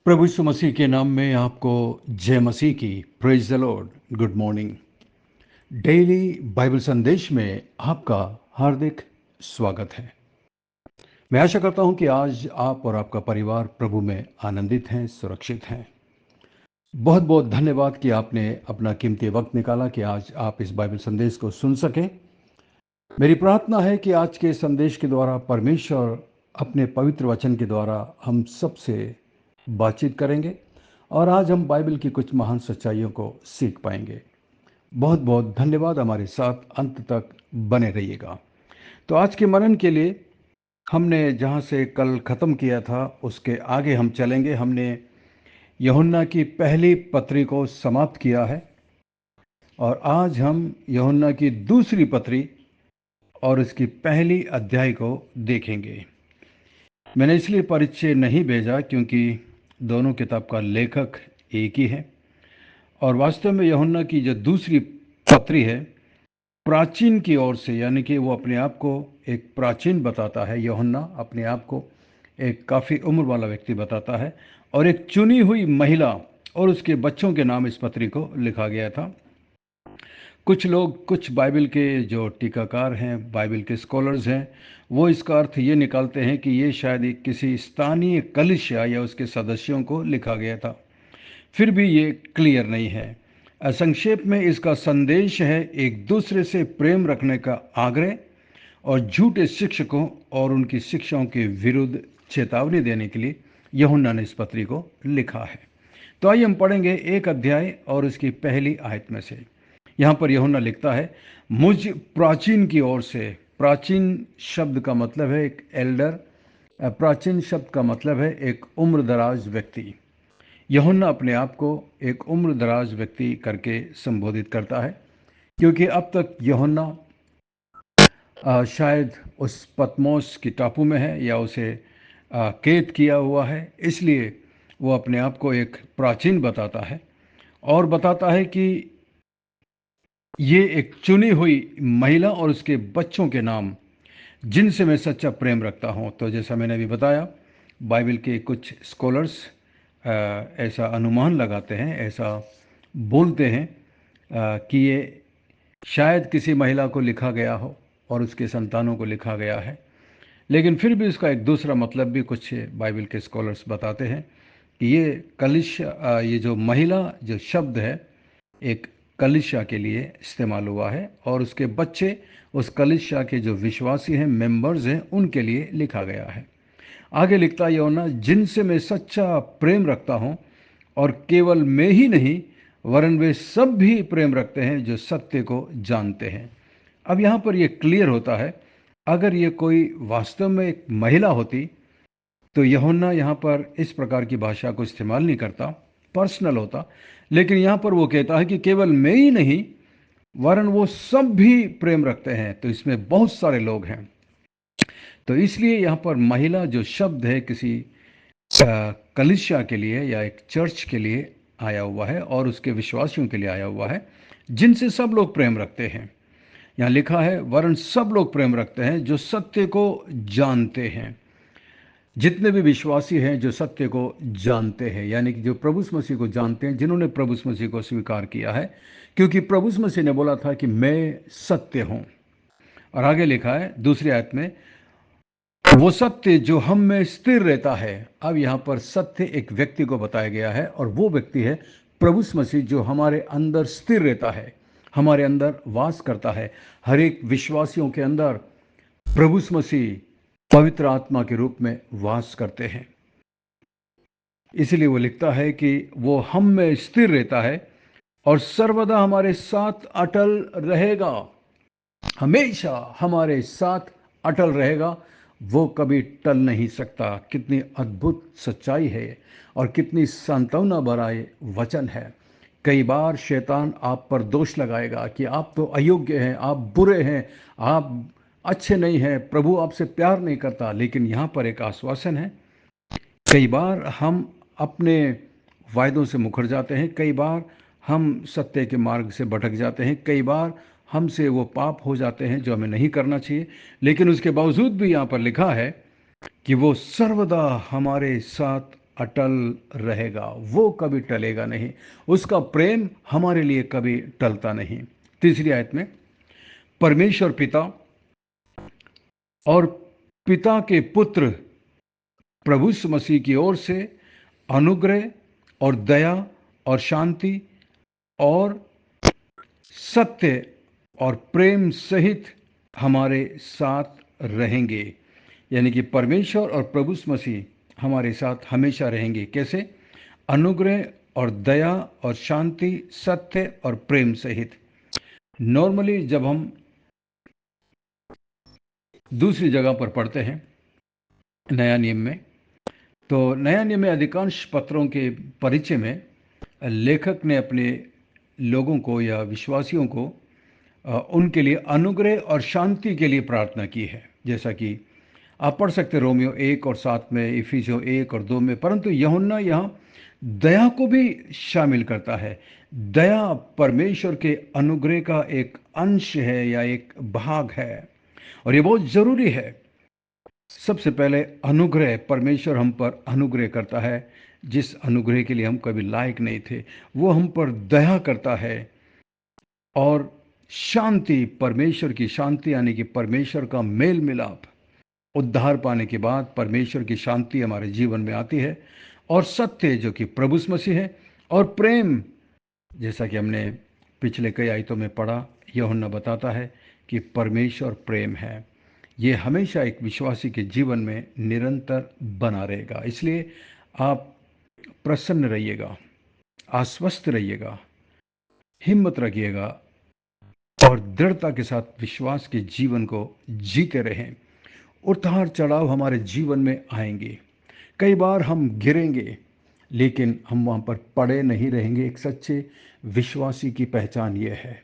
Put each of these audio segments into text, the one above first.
प्रभु यीशु मसीह के नाम में आपको जय मसीह की। Praise the Lord. Good morning. Daily Bible संदेश में आपका हार्दिक स्वागत है। मैं आशा करता हूं कि आज आप और आपका परिवार प्रभु में आनंदित हैं, सुरक्षित हैं। बहुत बहुत धन्यवाद कि आपने अपना कीमती वक्त निकाला कि आज आप इस बाइबल संदेश को सुन सकें। मेरी प्रार्थना है कि आज के संदेश के द्वारा परमेश्वर अपने पवित्र वचन के द्वारा हम सबसे बातचीत करेंगे और आज हम बाइबल की कुछ महान सच्चाइयों को सीख पाएंगे। बहुत बहुत धन्यवाद। हमारे साथ अंत तक बने रहिएगा। तो आज के मनन के लिए हमने जहाँ से कल ख़त्म किया था उसके आगे हम चलेंगे। हमने यूहन्ना की पहली पत्री को समाप्त किया है और आज हम यूहन्ना की दूसरी पत्री और इसकी पहली अध्याय को देखेंगे। मैंने इसलिए परिचय नहीं भेजा क्योंकि दोनों किताब का लेखक एक ही है और वास्तव में यूहन्ना की जो दूसरी पत्री है प्राचीन की ओर से, यानी कि वो अपने आप को एक प्राचीन बताता है। यूहन्ना अपने आप को एक काफ़ी उम्र वाला व्यक्ति बताता है और एक चुनी हुई महिला और उसके बच्चों के नाम इस पत्री को लिखा गया था। कुछ लोग, कुछ बाइबल के जो टीकाकार हैं, बाइबल के स्कॉलर्स हैं, वो इसका अर्थ ये निकालते हैं कि ये शायद एक किसी स्थानीय कलीसिया या उसके सदस्यों को लिखा गया था। फिर भी ये क्लियर नहीं है। संक्षेप में इसका संदेश है एक दूसरे से प्रेम रखने का आग्रह और झूठे शिक्षकों और उनकी शिक्षाओं के विरुद्ध चेतावनी देने के लिए यूहन्ना ने इस पत्री को लिखा है। तो आइए हम पढ़ेंगे एक अध्याय और इसकी पहली आयत में से। यहाँ पर यूहन्ना लिखता है, मुझ प्राचीन की ओर से। प्राचीन शब्द का मतलब है एक एल्डर। प्राचीन शब्द का मतलब है एक उम्र दराज व्यक्ति। यूहन्ना अपने आप को एक उम्र दराज व्यक्ति करके संबोधित करता है क्योंकि अब तक यूहन्ना शायद उस पतमोस की टापू में है या उसे कैद किया हुआ है, इसलिए वो अपने आप को एक प्राचीन बताता है और बताता है कि ये एक चुनी हुई महिला और उसके बच्चों के नाम जिनसे मैं सच्चा प्रेम रखता हूँ। तो जैसा मैंने अभी बताया, बाइबल के कुछ स्कॉलर्स ऐसा अनुमान लगाते हैं, ऐसा बोलते हैं कि ये शायद किसी महिला को लिखा गया हो और उसके संतानों को लिखा गया है। लेकिन फिर भी इसका एक दूसरा मतलब भी कुछ बाइबल के स्कॉलर्स बताते हैं कि ये कलिशा, ये जो महिला जो शब्द है एक कलिशा के लिए इस्तेमाल हुआ है और उसके बच्चे उस कलिशा के जो विश्वासी हैं, मेंबर्स हैं, उनके लिए लिखा गया है। आगे लिखता है यूहन्ना, जिनसे मैं सच्चा प्रेम रखता हूँ और केवल मैं ही नहीं वरन वे सब भी प्रेम रखते हैं जो सत्य को जानते हैं। अब यहाँ पर यह क्लियर होता है, अगर ये कोई वास्तव में एक महिला होती तो यूहन्ना यहाँ पर इस प्रकार की भाषा को इस्तेमाल नहीं करता, पर्सनल होता। लेकिन यहाँ पर वो कहता है कि केवल मैं ही नहीं वरन वो सब भी प्रेम रखते हैं। तो इसमें बहुत सारे लोग हैं। तो इसलिए यहाँ पर महिला जो शब्द है किसी कलीसिया के लिए या एक चर्च के लिए आया हुआ है और उसके विश्वासियों के लिए आया हुआ है जिनसे सब लोग प्रेम रखते हैं। यहाँ लिखा है वरन सब लोग प्रेम रखते हैं जो सत्य को जानते हैं। जितने भी विश्वासी हैं जो सत्य को जानते हैं, यानी कि जो प्रभु मसीह को जानते हैं, जिन्होंने प्रभु मसीह को स्वीकार किया है, क्योंकि प्रभु मसीह ने बोला था कि मैं सत्य हूँ। और आगे लिखा है दूसरी आयत में, वो सत्य जो हम में स्थिर रहता है। अब यहाँ पर सत्य एक व्यक्ति को बताया गया है और वो व्यक्ति है प्रभु मसीह जो हमारे अंदर स्थिर रहता है, हमारे अंदर वास करता है। हर एक विश्वासियों के अंदर प्रभु मसीह पवित्र आत्मा के रूप में वास करते हैं। इसलिए वो लिखता है कि वो हम में स्थिर रहता है और सर्वदा हमारे साथ अटल रहेगा। हमेशा हमारे साथ अटल रहेगा, वो कभी टल नहीं सकता। कितनी अद्भुत सच्चाई है और कितनी सांत्वना भरा वचन है। कई बार शैतान आप पर दोष लगाएगा कि आप तो अयोग्य हैं, आप बुरे हैं, आप अच्छे नहीं हैं, प्रभु आपसे प्यार नहीं करता। लेकिन यहाँ पर एक आश्वासन है। कई बार हम अपने वायदों से मुकर जाते हैं, कई बार हम सत्य के मार्ग से भटक जाते हैं, कई बार हमसे वो पाप हो जाते हैं जो हमें नहीं करना चाहिए। लेकिन उसके बावजूद भी यहाँ पर लिखा है कि वो सर्वदा हमारे साथ अटल रहेगा, वो कभी टलेगा नहीं। उसका प्रेम हमारे लिए कभी टलता नहीं। तीसरी आयत में परमेश्वर पिता और पिता के पुत्र प्रभु यीशु मसीह की ओर से अनुग्रह और दया और शांति और सत्य और प्रेम सहित हमारे साथ रहेंगे। यानी कि परमेश्वर और प्रभु यीशु मसीह हमारे साथ हमेशा रहेंगे। कैसे? अनुग्रह और दया और शांति, सत्य और प्रेम सहित। नॉर्मली जब हम दूसरी जगह पर पढ़ते हैं नया नियम में, तो नया नियम में अधिकांश पत्रों के परिचय में लेखक ने अपने लोगों को या विश्वासियों को उनके लिए अनुग्रह और शांति के लिए प्रार्थना की है। जैसा कि आप पढ़ सकते रोमियो 1:7 में, इफिसियों 1 और 2 में। परंतु यूहन्ना यहाँ दया को भी शामिल करता है। दया परमेश्वर के अनुग्रह का एक अंश है या एक भाग है, और ये बहुत जरूरी है। सबसे पहले अनुग्रह, परमेश्वर हम पर अनुग्रह करता है। जिस अनुग्रह के लिए हम कभी लायक नहीं थे, वो हम पर दया करता है। और शांति, परमेश्वर की शांति, यानी कि परमेश्वर का मेल मिलाप। उद्धार पाने के बाद परमेश्वर की शांति हमारे जीवन में आती है। और सत्य, जो कि प्रभु यीशु मसीह है। और प्रेम, जैसा कि हमने पिछले कई आयतों में पढ़ा, यूहन्ना बताता है कि परमेश्वर प्रेम है। ये हमेशा एक विश्वासी के जीवन में निरंतर बना रहेगा। इसलिए आप प्रसन्न रहिएगा, आश्वस्त रहिएगा, हिम्मत रखिएगा और दृढ़ता के साथ विश्वास के जीवन को जीते रहें। उतार चढ़ाव हमारे जीवन में आएंगे, कई बार हम गिरेंगे, लेकिन हम वहाँ पर पड़े नहीं रहेंगे। एक सच्चे विश्वासी की पहचान ये है।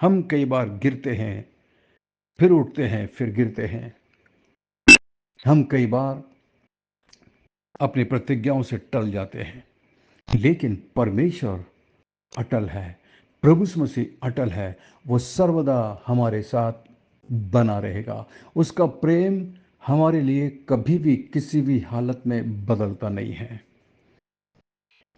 हम कई बार गिरते हैं, फिर उठते हैं, फिर गिरते हैं। हम कई बार अपनी प्रतिज्ञाओं से टल जाते हैं, लेकिन परमेश्वर अटल है, प्रभु यीशु मसीह अटल है। वो सर्वदा हमारे साथ बना रहेगा। उसका प्रेम हमारे लिए कभी भी किसी भी हालत में बदलता नहीं है।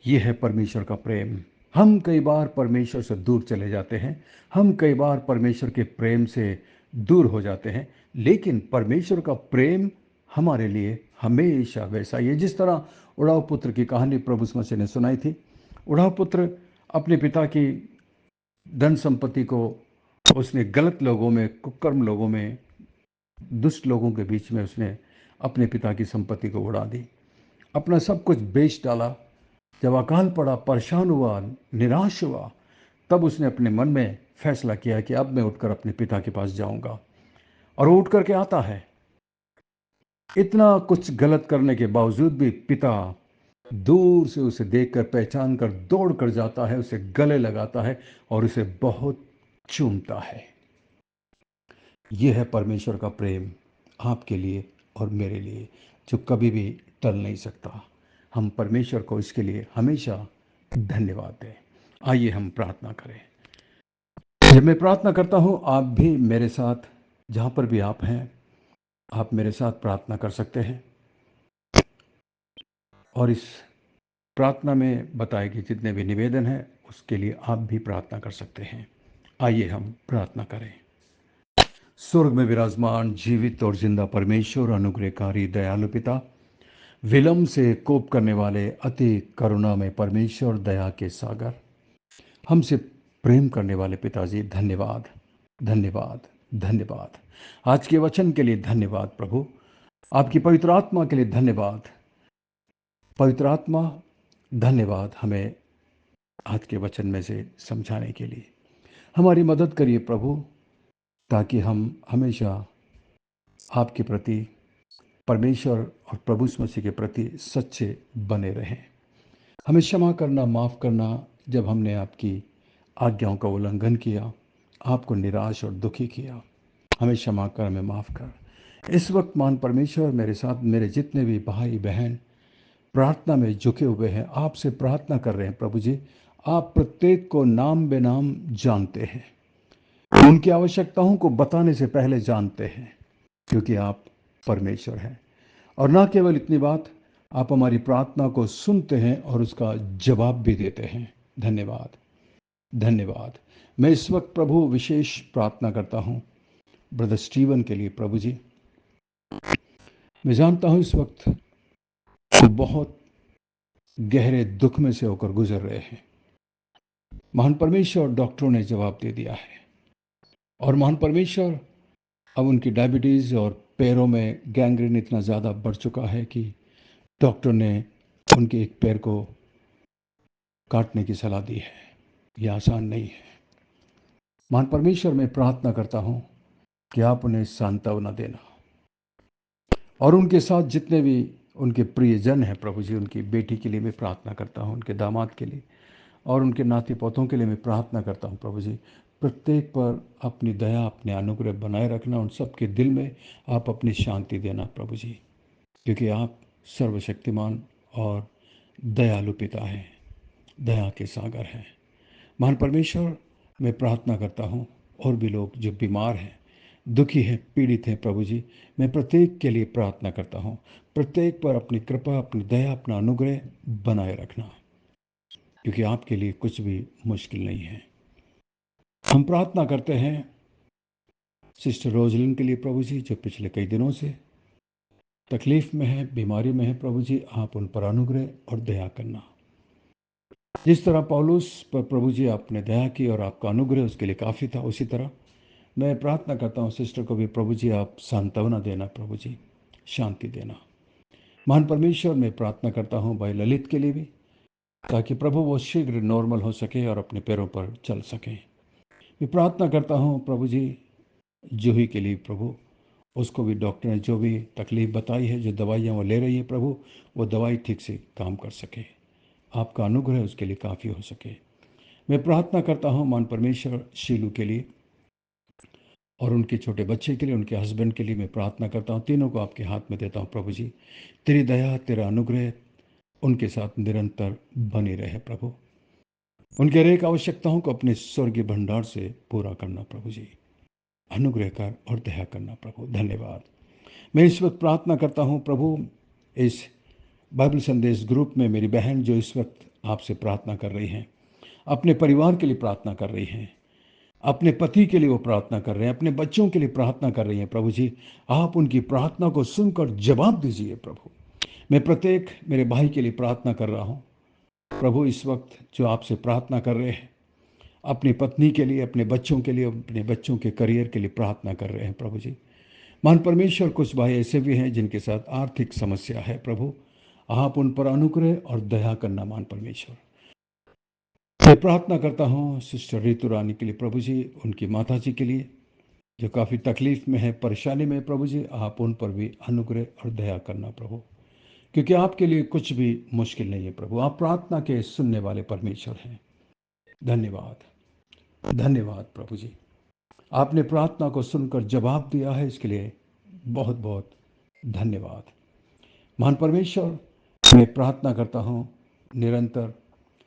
ये है परमेश्वर का प्रेम। हम कई बार परमेश्वर से दूर चले जाते हैं, हम कई बार परमेश्वर के प्रेम से दूर हो जाते हैं, लेकिन परमेश्वर का प्रेम हमारे लिए हमेशा वैसा ही है। जिस तरह उड़ाव पुत्र की कहानी प्रभु यीशु मसीह ने सुनाई थी। उड़ाव पुत्र अपने पिता की धन संपत्ति को उसने गलत लोगों में, कुकर्म लोगों में, दुष्ट लोगों के बीच में उसने अपने पिता की संपत्ति को उड़ा दी, अपना सब कुछ बेच डाला। जब अकाल पड़ा, परेशान हुआ, निराश हुआ, तब उसने अपने मन में फैसला किया कि अब मैं उठकर अपने पिता के पास जाऊंगा। और वो उठ करके आता है। इतना कुछ गलत करने के बावजूद भी पिता दूर से उसे देखकर, पहचान कर दौड़ कर जाता है, उसे गले लगाता है और उसे बहुत चूमता है। यह है परमेश्वर का प्रेम आपके लिए और मेरे लिए, जो कभी भी टल नहीं सकता। हम परमेश्वर को इसके लिए हमेशा धन्यवाद दें। आइए हम प्रार्थना करें। जब मैं प्रार्थना करता हूँ, आप भी मेरे साथ, जहाँ पर भी आप हैं, आप मेरे साथ प्रार्थना कर सकते हैं। और इस प्रार्थना में बताए गए जितने भी निवेदन हैं, उसके लिए आप भी प्रार्थना कर सकते हैं। आइए हम प्रार्थना करें। स्वर्ग में विराजमान जीवित और जिंदा परमेश्वर, अनुग्रहकारी दयालु पिता, विलंब से कोप करने वाले, अति करुणा में परमेश्वर, दया के सागर, हमसे प्रेम करने वाले पिताजी, धन्यवाद, धन्यवाद, धन्यवाद। आज के वचन के लिए धन्यवाद प्रभु। आपकी पवित्र आत्मा के लिए धन्यवाद। पवित्र आत्मा, धन्यवाद हमें आज के वचन में से समझाने के लिए। हमारी मदद करिए प्रभु, ताकि हम हमेशा आपके प्रति, परमेश्वर और प्रभु यीशु मसीह के प्रति सच्चे बने रहें। हमें क्षमा करना, माफ़ करना जब हमने आपकी आज्ञाओं का उल्लंघन किया, आपको निराश और दुखी किया। हमें क्षमा कर, हमें माफ़ कर। इस वक्त मान परमेश्वर, मेरे साथ मेरे जितने भी भाई बहन प्रार्थना में झुके हुए हैं, आपसे प्रार्थना कर रहे हैं प्रभु जी, आप प्रत्येक को नाम बेनाम जानते हैं, उनकी आवश्यकताओं को बताने से पहले जानते हैं, क्योंकि आप परमेश्वर हैं। और ना केवल इतनी बात, आप हमारी प्रार्थना को सुनते हैं और उसका जवाब भी देते हैं। धन्यवाद, धन्यवाद। मैं इस वक्त प्रभु विशेष प्रार्थना करता हूँ ब्रदर स्टीवन के लिए। प्रभु जी, मैं जानता हूँ इस वक्त वो बहुत गहरे दुख में से होकर गुजर रहे हैं। महान परमेश्वर, डॉक्टरों ने जवाब दे दिया है, और महान परमेश्वर अब उनकी डायबिटीज़ और पैरों में गैंग्रीन इतना ज़्यादा बढ़ चुका है कि डॉक्टर ने उनके एक पैर को काटने की सलाह दी है। यह आसान नहीं है। महान परमेश्वर, मैं प्रार्थना करता हूँ कि आप उन्हें सांत्वना देना, और उनके साथ जितने भी उनके प्रियजन हैं प्रभु जी, उनकी बेटी के लिए मैं प्रार्थना करता हूँ, उनके दामाद के लिए और उनके नाती पोतों के लिए मैं प्रार्थना करता हूँ प्रभु जी। प्रत्येक पर अपनी दया, अपने अनुग्रह बनाए रखना, उन सबके दिल में आप अपनी शांति देना प्रभु जी, क्योंकि आप सर्वशक्तिमान और दयालु पिता हैं, दया के सागर हैं। महान परमेश्वर, मैं प्रार्थना करता हूँ और भी लोग जो बीमार हैं, दुखी हैं, पीड़ित हैं प्रभु जी, मैं प्रत्येक के लिए प्रार्थना करता हूँ। प्रत्येक पर अपनी कृपा, अपनी दया, अपना अनुग्रह बनाए रखना, क्योंकि आपके लिए कुछ भी मुश्किल नहीं है। हम प्रार्थना करते हैं सिस्टर रोजलिन के लिए प्रभु जी, जो पिछले कई दिनों से तकलीफ में है, बीमारी में है प्रभु जी। आप उन पर अनुग्रह और दया करना। जिस तरह पौलुस पर प्रभु जी आपने दया की और आपका अनुग्रह उसके लिए काफ़ी था, उसी तरह मैं प्रार्थना करता हूँ सिस्टर को भी प्रभु जी आप सांत्वना देना प्रभु जी, शांति देना। महान परमेश्वर, मैं प्रार्थना करता हूँ भाई ललित के लिए भी, ताकि प्रभु वो शीघ्र नॉर्मल हो सके और अपने पैरों पर चल सके। मैं प्रार्थना करता हूँ प्रभु जी जूही के लिए प्रभु, उसको भी डॉक्टर ने जो भी तकलीफ बताई है, जो दवाइयाँ वो ले रही है प्रभु, वो दवाई ठीक से काम कर सके, आपका अनुग्रह उसके लिए काफ़ी हो सके। मैं प्रार्थना करता हूँ मान परमेश्वर शीलू के लिए और उनके छोटे बच्चे के लिए, उनके हस्बैंड के लिए मैं प्रार्थना करता हूँ। तीनों को आपके हाथ में देता हूँ प्रभु जी। तेरी दया, तेरा अनुग्रह उनके साथ निरंतर बनी रहे प्रभु। उनके हर एक आवश्यकताओं को अपने स्वर्गीय भंडार से पूरा करना प्रभु जी। अनुग्रह कर और दया करना प्रभु। धन्यवाद। मैं इस वक्त प्रार्थना करता हूँ प्रभु, इस बाइबल संदेश ग्रुप में मेरी बहन जो इस वक्त आपसे प्रार्थना कर रही हैं, अपने परिवार के लिए प्रार्थना कर रही हैं, अपने पति के लिए वो प्रार्थना कर रहे हैं, अपने बच्चों के लिए प्रार्थना कर रही हैं प्रभु जी। आप उनकी प्रार्थना को सुनकर जवाब दीजिए प्रभु। मैं प्रत्येक मेरे भाई के लिए प्रार्थना कर रहा हूँ प्रभु, इस वक्त जो आपसे प्रार्थना कर रहे हैं, अपनी पत्नी के लिए, अपने बच्चों के लिए, अपने बच्चों के करियर के लिए प्रार्थना कर रहे हैं प्रभु जी। महान परमेश्वर, कुछ भाई ऐसे भी हैं जिनके साथ आर्थिक समस्या है प्रभु, आप उन पर अनुग्रह और दया करना महान परमेश्वर। मैं प्रार्थना करता हूँ सिस्टर ऋतु रानी के लिए प्रभु जी, उनकी माता जी के लिए जो काफ़ी तकलीफ में है, परेशानी में प्रभु जी, आप उन पर भी अनुग्रह और दया करना प्रभु, क्योंकि आपके लिए कुछ भी मुश्किल नहीं है प्रभु। आप प्रार्थना के सुनने वाले परमेश्वर हैं। धन्यवाद, धन्यवाद प्रभु जी। आपने प्रार्थना को सुनकर जवाब दिया है, इसके लिए बहुत बहुत धन्यवाद। महान परमेश्वर, मैं प्रार्थना करता हूँ निरंतर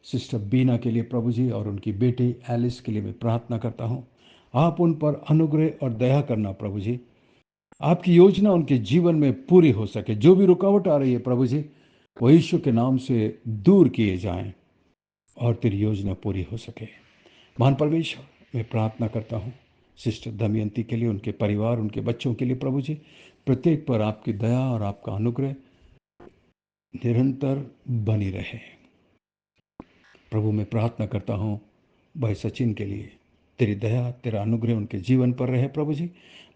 सिस्टर बीना के लिए प्रभु जी और उनकी बेटी एलिस के लिए मैं प्रार्थना करता हूँ। आप उन पर अनुग्रह और दया करना प्रभु जी। आपकी योजना उनके जीवन में पूरी हो सके। जो भी रुकावट आ रही है प्रभु जी, वो यीशु के नाम से दूर किए जाएं और तेरी योजना पूरी हो सके। महान परमेश्वर, मैं प्रार्थना करता हूँ सिस्टर दमयंती के लिए, उनके परिवार, उनके बच्चों के लिए प्रभु जी। प्रत्येक पर आपकी दया और आपका अनुग्रह निरंतर बनी रहे प्रभु। मैं प्रार्थना करता हूँ भाई सचिन के लिए, तेरी दया, तेरा अनुग्रह उनके जीवन पर रहे प्रभु जी।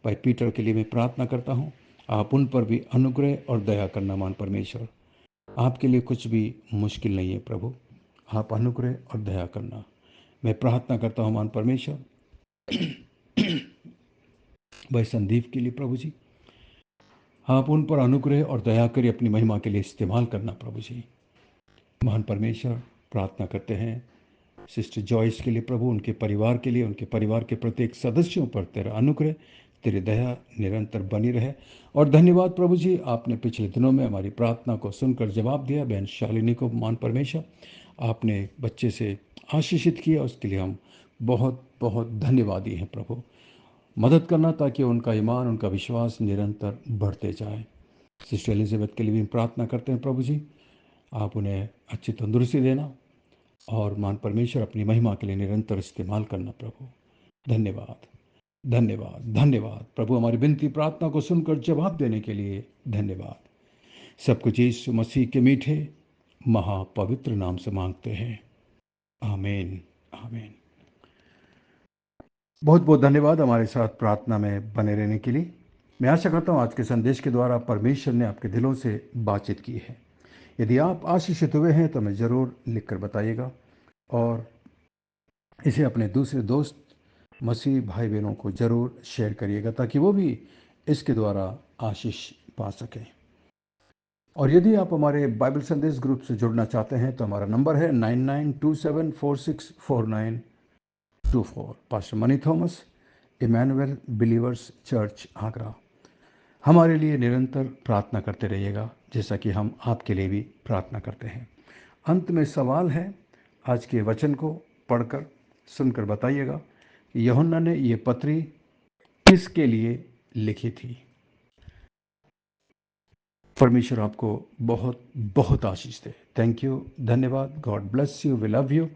भाई पीटर के लिए मैं प्रार्थना करता हूँ, आप उन पर भी अनुग्रह और दया करना महान परमेश्वर। आपके लिए कुछ भी मुश्किल नहीं है प्रभु, आप अनुग्रह और दया करना। मैं प्रार्थना करता हूँ महान परमेश्वर भाई संदीप के लिए प्रभु जी, आप उन पर अनुग्रह और दया करिए, अपनी महिमा के लिए इस्तेमाल करना प्रभु जी। महान परमेश्वर, प्रार्थना करते हैं सिस्टर जॉयस के लिए प्रभु, उनके परिवार के लिए, उनके परिवार के प्रत्येक सदस्यों पर तेरा अनुग्रह, तेरी दया निरंतर बनी रहे। और धन्यवाद प्रभु जी, आपने पिछले दिनों में हमारी प्रार्थना को सुनकर जवाब दिया। बहन शालिनी को महान परमेश्वर आपने बच्चे से आशीषित किया, उसके लिए हम बहुत बहुत धन्यवादी हैं प्रभु। मदद करना ताकि उनका ईमान, उनका विश्वास निरंतर बढ़ते जाए। सिस्टर एलिजाबेथ के लिए भी प्रार्थना करते हैं प्रभु जी, आप उन्हें अच्छी तंदुरुस्ती देना और मान परमेश्वर अपनी महिमा के लिए निरंतर इस्तेमाल करना प्रभु। धन्यवाद, धन्यवाद, धन्यवाद प्रभु, हमारी विनती प्रार्थना को सुनकर जवाब देने के लिए धन्यवाद। सब कुछ यीशु मसीह के मीठे महापवित्र नाम से मांगते हैं, आमीन, आमीन। बहुत बहुत धन्यवाद हमारे साथ प्रार्थना में बने रहने के लिए। मैं आशा करता हूँ आज के संदेश के द्वारा परमेश्वर ने आपके दिलों से बातचीत की है। यदि आप आशीषित हुए हैं तो हमें ज़रूर लिखकर बताइएगा और इसे अपने दूसरे दोस्त मसीह भाई बहनों को ज़रूर शेयर करिएगा ताकि वो भी इसके द्वारा आशीष पा सकें। और यदि आप हमारे बाइबल संदेश ग्रुप से जुड़ना चाहते हैं तो हमारा नंबर है 9927464924। Pastor Mani Thomas, Emmanuel Believers Church, Agra. हमारे लिए निरंतर प्रार्थना करते रहिएगा जैसा कि हम आपके लिए भी प्रार्थना करते हैं। अंत में सवाल है, आज के वचन को पढ़कर सुनकर बताइएगा कि यूहन्ना ने ये पत्री किसके लिए लिखी थी। परमेश्वर आपको बहुत बहुत आशीष दे। थैंक यू, धन्यवाद। God bless you, we love you,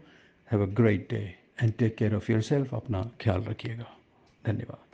have a great day and take care of yourself. अपना ख्याल रखिएगा। धन्यवाद।